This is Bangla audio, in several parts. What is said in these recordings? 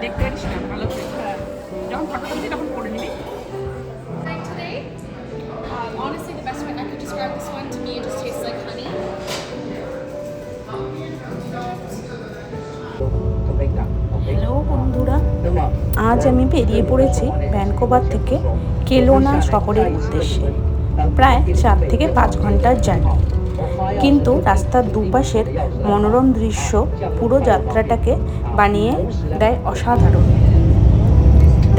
দেখতে পারিস না ভালো করে যখন ফটো তুলবি তখন করে নিবি। Honestly, the best way I could describe this one to me, it just tastes like honey. Hello বন্ধুরা, আজ আমি বেরিয়ে পড়েছি ভ্যানকুভার থেকে কেলোনা শহরের উদ্দেশ্যে। প্রায় 4 থেকে 5 ঘন্টার জার্নি, কিন্তু রাস্তার দুপাশের মনোরম দৃশ্য পুরো যাত্রাটাকে বানিয়ে দেয় অসাধারণ।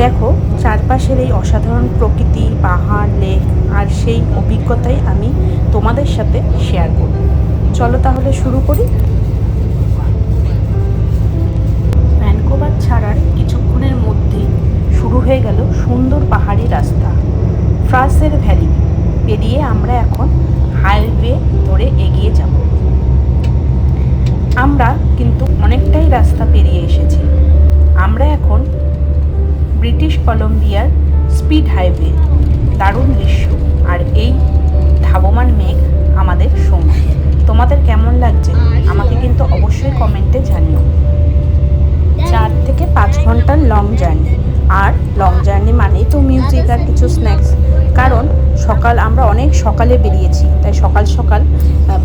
দেখো চারপাশের এই অসাধারণ প্রকৃতি, পাহাড়, লেক আর সেই অভিজ্ঞতাই আমি তোমাদের সাথে শেয়ার করব। চলো তাহলে শুরু করি। ভ্যানকুভার ছাড়ার কিছুক্ষণের মধ্যেই শুরু হয়ে গেল সুন্দর পাহাড়ি রাস্তা। ফ্রাসের ভ্যালি পেরিয়ে আমরা এখন হাইওয়ে ধরে এগিয়ে যাব। আমরা কিন্তু অনেকটাই রাস্তা পেরিয়ে এসেছি। আমরা এখন ব্রিটিশ কলম্বিয়ার স্পিড হাইওয়ে। দারুণ দৃশ্য আর এই ধাবমান মেঘ আমাদের সঙ্গে। তোমাদের কেমন লাগছে আমাকে কিন্তু অবশ্যই কমেন্টে জানিও। 4 থেকে 5 ঘন্টার লং জার্নি, আর লং জার্নি মানেই তো মিউজিক আর কিছু স্ন্যাক্স। কারণ আমরা অনেক সকালে বেরিয়েছি, তাই সকাল সকাল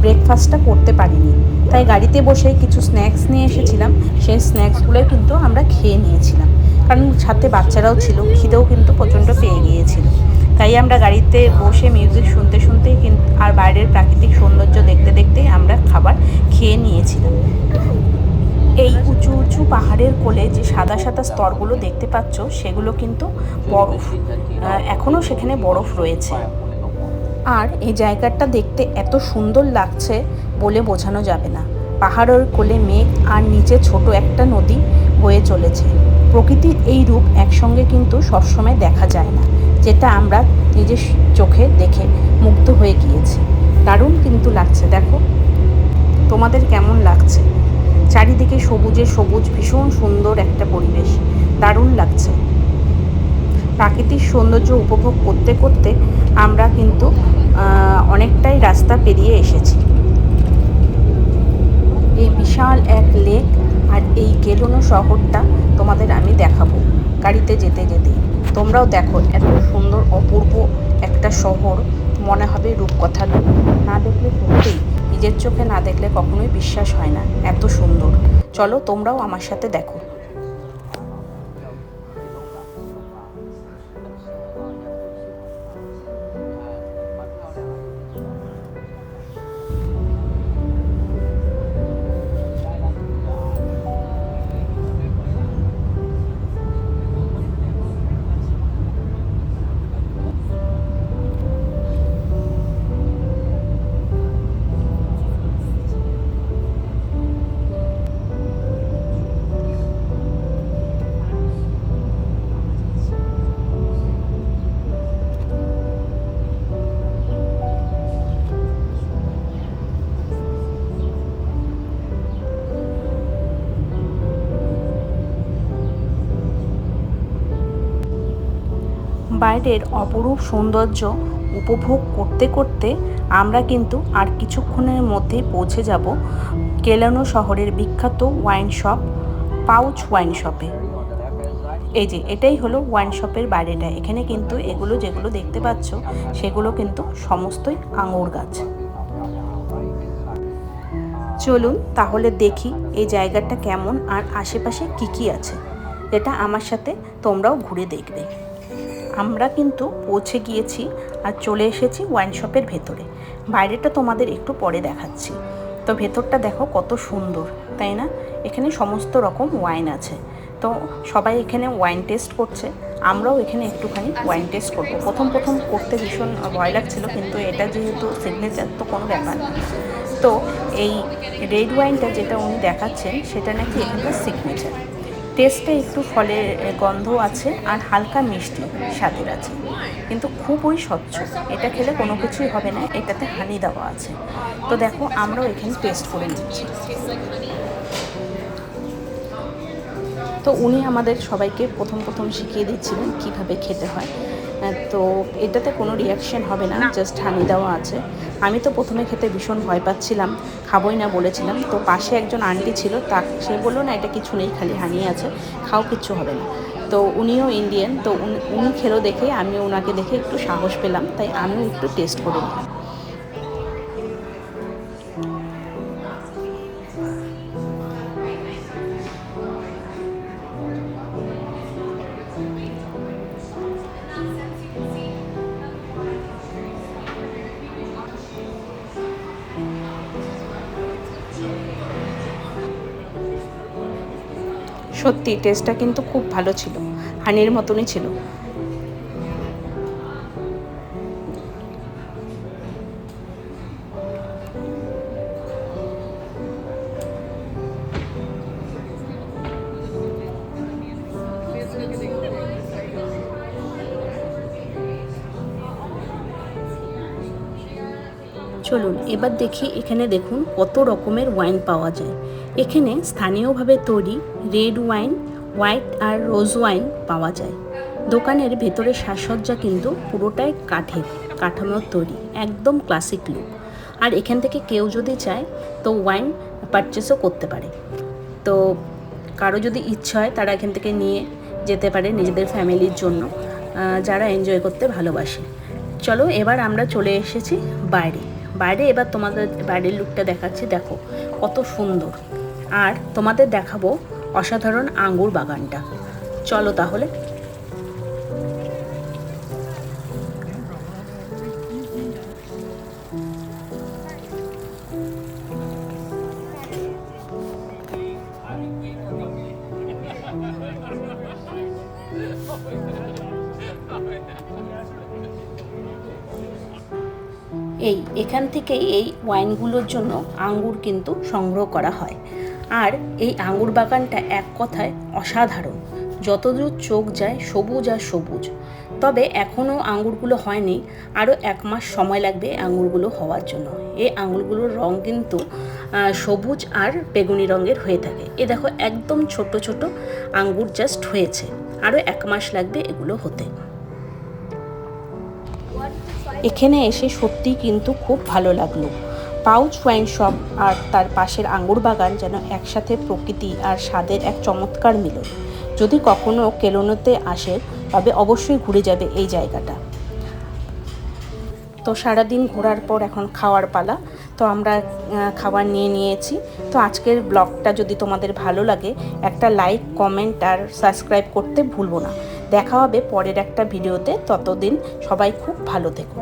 ব্রেকফাস্টটা করতে পারিনি, তাই গাড়িতে বসে কিছু স্ন্যাক্স নিয়ে এসেছিলাম। সেই স্ন্যাক্সগুলোই কিন্তু আমরা খেয়ে নিয়েছিলাম, কারণ সাথে বাচ্চারাও ছিল, খিদেও কিন্তু প্রচণ্ড পেয়ে গিয়েছিল। তাই আমরা গাড়িতে বসে মিউজিক শুনতে শুনতেই কিন্তু আর বাইরের প্রাকৃতিক সৌন্দর্য দেখতে দেখতেই আমরা খাবার খেয়ে নিয়েছিলাম। এই উঁচু উঁচু পাহাড়ের কোলে যে সাদা সাদা স্তরগুলো দেখতে পাচ্ছ, সেগুলো কিন্তু বরফ। এখনও সেখানে বরফ রয়েছে। আর এই জায়গাটা দেখতে এত সুন্দর লাগছে বলে বোঝানো যাবে না। পাহাড়ের কোলে মেঘ আর নিচে ছোট একটা নদী বয়ে চলেছে। প্রকৃতির এই রূপ একসঙ্গে কিন্তু সবসময় দেখা যায় না, যেটা আমরা নিজের চোখে দেখে মুগ্ধ হয়ে গিয়েছি। দারুণ কিন্তু লাগছে। দেখো তোমাদের কেমন লাগছে? চারিদিকে সবুজে সবুজ, ভীষণ সুন্দর একটা পরিবেশ, দারুণ লাগছে। প্রাকৃতিক সৌন্দর্য উপভোগ করতে করতে আমরা কিন্তু অনেকটাই রাস্তা পেরিয়ে এসেছি। এই বিশাল এক লেক আর এই কেলোনা শহরটা তোমাদের আমি দেখাবো গাড়িতে যেতে যেতে। তোমরাও দেখো, এত সুন্দর অপূর্ব একটা শহর, মনে হবে রূপকথার। না দেখলে সত্যিই, নিজের চোখে না দেখলে কখনোই বিশ্বাস হয় না, এত সুন্দর। চলো তোমরাও আমার সাথে দেখো। বাইরের অপরূপ সৌন্দর্য উপভোগ করতে করতে আমরা কিন্তু আর কিছুক্ষণের মধ্যেই পৌঁছে যাব কেলোনা শহরের বিখ্যাত ওয়াইন শপ, পাউচ ওয়াইন শপে। এই যে এটাই হলো ওয়াইন শপের বাইরেটা। এখানে কিন্তু এগুলো যেগুলো দেখতে পাচ্ছ, সেগুলো কিন্তু সমস্তই আঙুর গাছ। চলুন তাহলে দেখি এই জায়গাটা কেমন আর আশেপাশে কি আছে, যেটা আমার সাথে তোমরাও ঘুরে দেখবে। আমরা কিন্তু পৌঁছে গিয়েছি আর চলে এসেছি ওয়াইন শপের ভেতরে। বাইরেটা তোমাদের একটু পরে দেখাচ্ছি। তো ভেতরটা দেখো কত সুন্দর, তাই না? এখানে সমস্ত রকম ওয়াইন আছে। তো সবাই এখানে ওয়াইন টেস্ট করছে, আমরাও এখানে একটুখানি ওয়াইন টেস্ট করবো। প্রথম করতে ভীষণ ভয় লাগছিল, কিন্তু এটা যেহেতু সিগনেচার তো কোনো ব্যাপার না। তো এই রেড ওয়াইনটা যেটা উনি দেখাচ্ছেন, সেটা নাকি এখানকার সিগনেচার। টেস্টে একটু ফলের গন্ধ আছে আর হালকা মিষ্টি স্বাদের আছে, কিন্তু খুবই স্বচ্ছ। এটা খেলে কোনো কিছুই হবে না, এটাতে হানি দেওয়া আছে। তো দেখো আমরাও এখানে টেস্ট করে নিচ্ছি। তো উনি আমাদের সবাইকে প্রথম শিখিয়ে দিচ্ছিলেন কিভাবে খেতে হয়। তো এটাতে কোনো রিয়াকশন হবে না, জাস্ট হানি দেওয়া আছে। আমি তো প্রথমে খেতে ভীষণ ভয় পাচ্ছিলাম, খাবোই না বলেছিলাম। তো পাশে একজন আন্টি ছিল, সে বললো না এটা কিছু নেই, খালি হানি আছে, খাও, কিচ্ছু হবে না। তো উনিও ইন্ডিয়ান, তো উনি খেলো দেখে আমি ওনাকে দেখে একটু সাহস পেলাম, তাই আমিও একটু টেস্ট করে নিলাম। সত্যি টেস্টটা কিন্তু খুব ভালো ছিল, হানির মতনই ছিল। চলুন এবার দেখি, এখানে দেখুন কত রকমের ওয়াইন পাওয়া যায়। এখানে স্থানীয়ভাবে তৈরি রেড ওয়াইন, হোয়াইট আর রোজ ওয়াইন পাওয়া যায়। দোকানের ভেতরে সাজসজ্জা কিন্তু পুরোটাই কাঠের কাঠামোর তৈরি, একদম ক্লাসিক লুক। আর এখান থেকে কেউ যদি চায় তো ওয়াইন পারচেসও করতে পারে। তো কারো যদি ইচ্ছা হয় তারা এখান থেকে নিয়ে যেতে পারে নিজেদের ফ্যামিলির জন্য, যারা এনজয় করতে ভালোবাসে। চলো এবার আমরা চলে এসেছি বাইরে। এবার তোমাদের বাইরের লুকটা দেখাচ্ছি, দেখো কত সুন্দর। আর তোমাদের দেখাবো অসাধারণ আঙ্গুর বাগানটা। চলো তাহলে। এখান থেকেই এই ওয়াইনগুলোর জন্য আঙ্গুর কিন্তু সংগ্রহ করা হয়। আর এই আঙ্গুর বাগানটা এক কথায় অসাধারণ, যতদূর চোখ যায় সবুজ আর সবুজ। তবে এখনও আঙ্গুরগুলো হয়নি, আরও 1 মাস সময় লাগবে আঙ্গুরগুলো হওয়ার জন্য। এই আঙ্গুরগুলোর রং কিন্তু সবুজ আর বেগুনি রঙের হয়ে থাকে। এ দেখো একদম ছোট ছোট আঙ্গুর জাস্ট হয়েছে, আরও 1 মাস লাগবে এগুলো হতে। এখানে এসে সত্যি কিন্তু খুব ভালো লাগলো। পাউচ ওয়াইন শপ আর তার পাশের আঙ্গুর বাগান যেন একসাথে প্রকৃতি আর স্বাদের এক চমৎকার মিলন। যদি কখনো কেলোনোতে আসে তবে অবশ্যই ঘুরে যাবে এই জায়গাটা। তো সারাদিন ঘোরার পর এখন খাওয়ার পালা। তো আমরা খাবার নিয়েছি। তো আজকের ব্লগটা যদি তোমাদের ভালো লাগে একটা লাইক, কমেন্ট আর সাবস্ক্রাইব করতে ভুলবো না। দেখা হবে পরের একটা ভিডিওতে। ততদিন সবাই খুব ভালো থেকো।